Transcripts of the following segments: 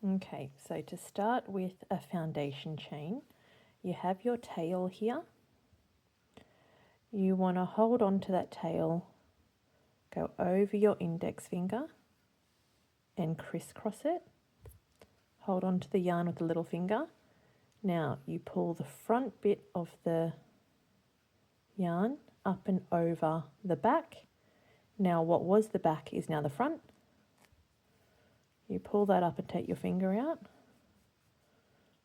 Okay, so to start with a foundation chain, you have your tail here. You want to hold on to that tail, go over your index finger and crisscross it. Hold on to the yarn with the little finger. Now you pull the front bit of the yarn up and over the back. Now what was the back is now the front. You pull that up and take your finger out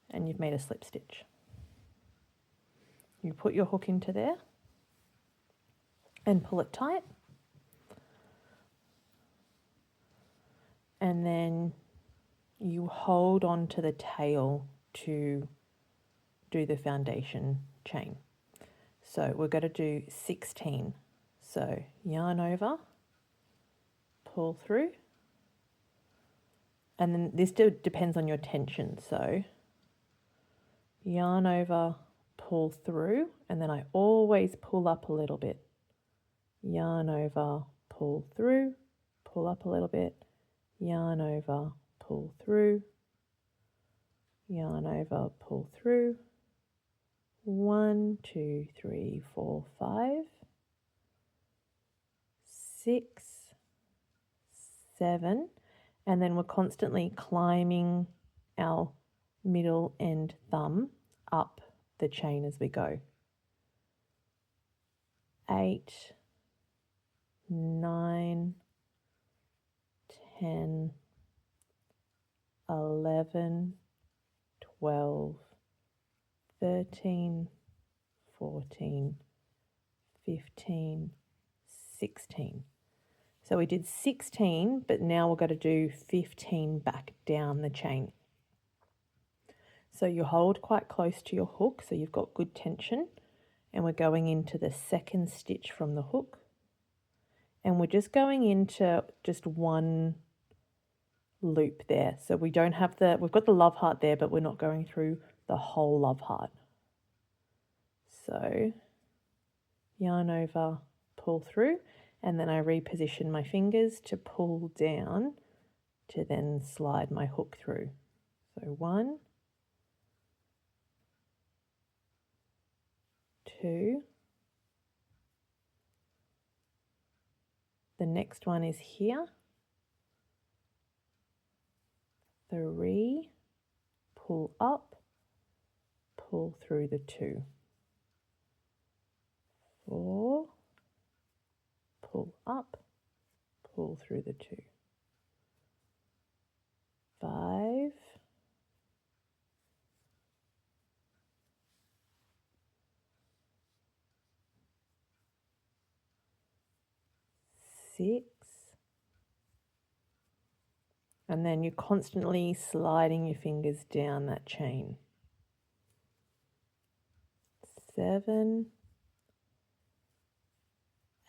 and you've made a slip stitch. You put your hook into there and pull it tight. And then you hold on to the tail to do the foundation chain. So we're going to do 16. So yarn over, pull through, and then this depends on your tension. So yarn over, pull through, and then I always pull up a little bit. Yarn over, pull through, pull up a little bit, yarn over, pull through, yarn over, pull through. 1, 2, 3, 4, 5, 6, 7, and then we're constantly climbing our middle and thumb up the chain as we go. 8, 9, 10, 11, 12, 13, 14, 15, 16. So we did 16, but now we're going to do 15 back down the chain. So you hold quite close to your hook so you've got good tension, and we're going into the second stitch from the hook. And we're just going into just one loop there. So we don't have we've got the love heart there, but we're not going through the whole love heart. So yarn over, pull through, and then I reposition my fingers to pull down to then slide my hook through. So 1, 2, the next one is here, 3, pull up, pull through the 2, 4, pull up, pull through the 2, 5, 6, and then you're constantly sliding your fingers down that chain. 7,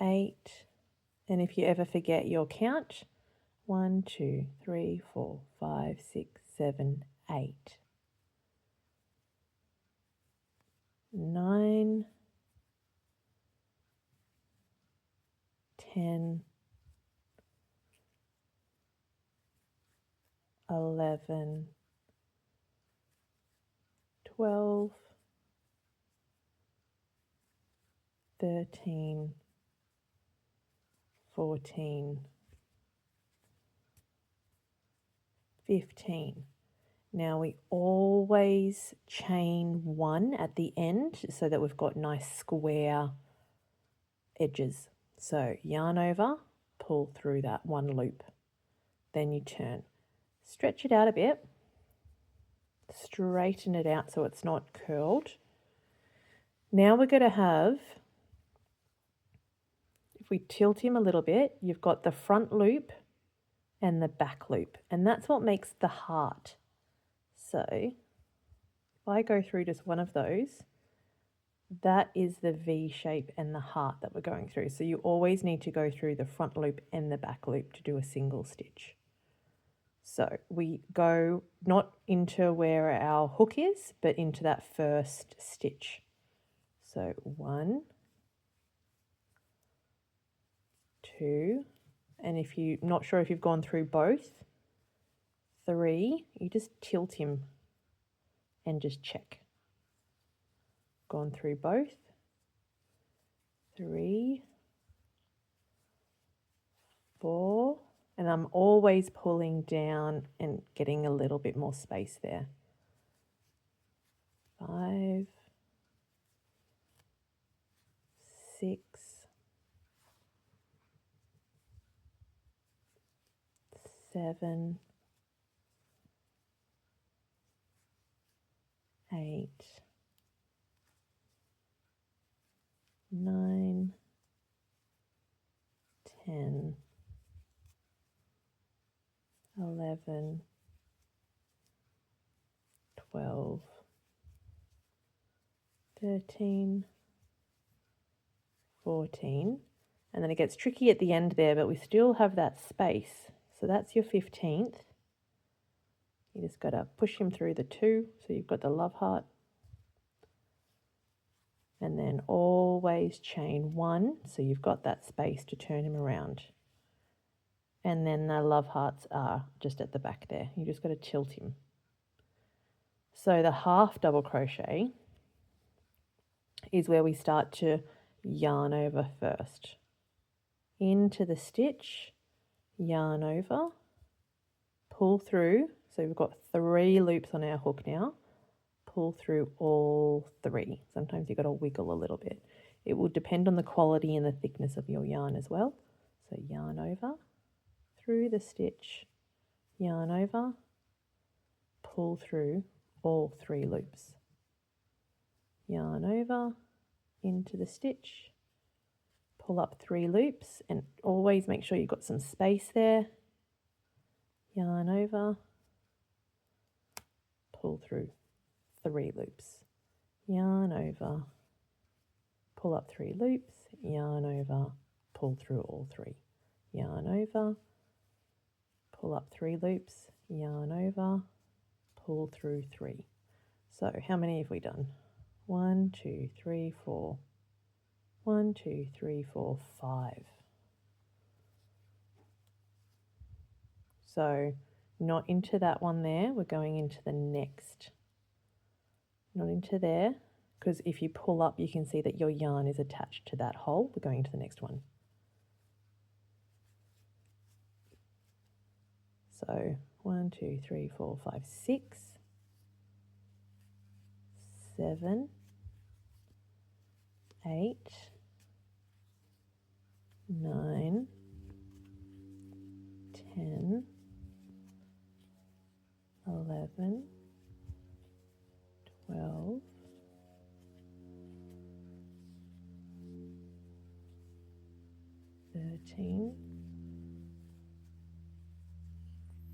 8, and if you ever forget your count, 1, 2, 3, 4, 5, 6, 7, 8, 9, 10, 11, 12, 13, 14, 15. Now we always chain 1 at the end so that we've got nice square edges. So yarn over, pull through that one loop. Then you turn. Stretch it out a bit. Straighten it out so it's not curled. Now we're going to have, if we tilt him a little bit, you've got the front loop and the back loop, and that's what makes the heart. So if I go through just one of those, that is the V shape and the heart that we're going through. So you always need to go through the front loop and the back loop to do a single stitch. So we go not into where our hook is, but into that first stitch. So 1, 2, and if you're not sure if you've gone through both, 3, you just tilt him and just check. Gone through both. 3, 4, and I'm always pulling down and getting a little bit more space there. 5, 6, 7, 8, 9, 10, 11, 12, 13, 14, and then it gets tricky at the end there, but we still have that space. So that's your 15th. You just got to push him through the 2, so you've got the love heart. And then always chain 1, so you've got that space to turn him around. And then the love hearts are just at the back there. You just got to tilt him. So the half double crochet is where we start to yarn over first. Into the stitch, yarn over, pull through. So we've got 3 loops on our hook now. Pull through all 3. Sometimes you've got to wiggle a little bit. It will depend on the quality and the thickness of your yarn as well. So yarn over, through the stitch, yarn over, pull through all 3 loops. Yarn over, into the stitch, pull up 3 loops, and always make sure you've got some space there. Yarn over, pull through 3 loops. Yarn over, pull up 3 loops, yarn over, pull through all 3. Yarn over, pull up 3 loops, yarn over, pull through 3. So how many have we done? 1, 2, 3, 4. 1, 2, 3, 4, 5. So not into that one there, we're going into the next. Not into there, because if you pull up you can see that your yarn is attached to that hole. We're going to the next one. So 1, 2, 3, 4, 5, 6, 7, 8, 9, 10, 11, 12, 13,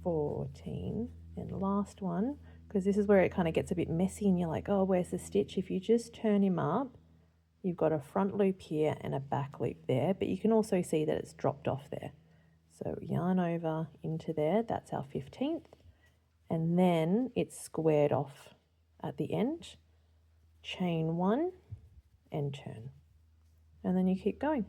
14, and last one, because this is where it kind of gets a bit messy and you're like, oh, where's the stitch? If you just turn him up, you've got a front loop here and a back loop there, but you can also see that it's dropped off there. So yarn over into there, that's our 15th, and then it's squared off at the end. Chain 1 and turn, and then you keep going.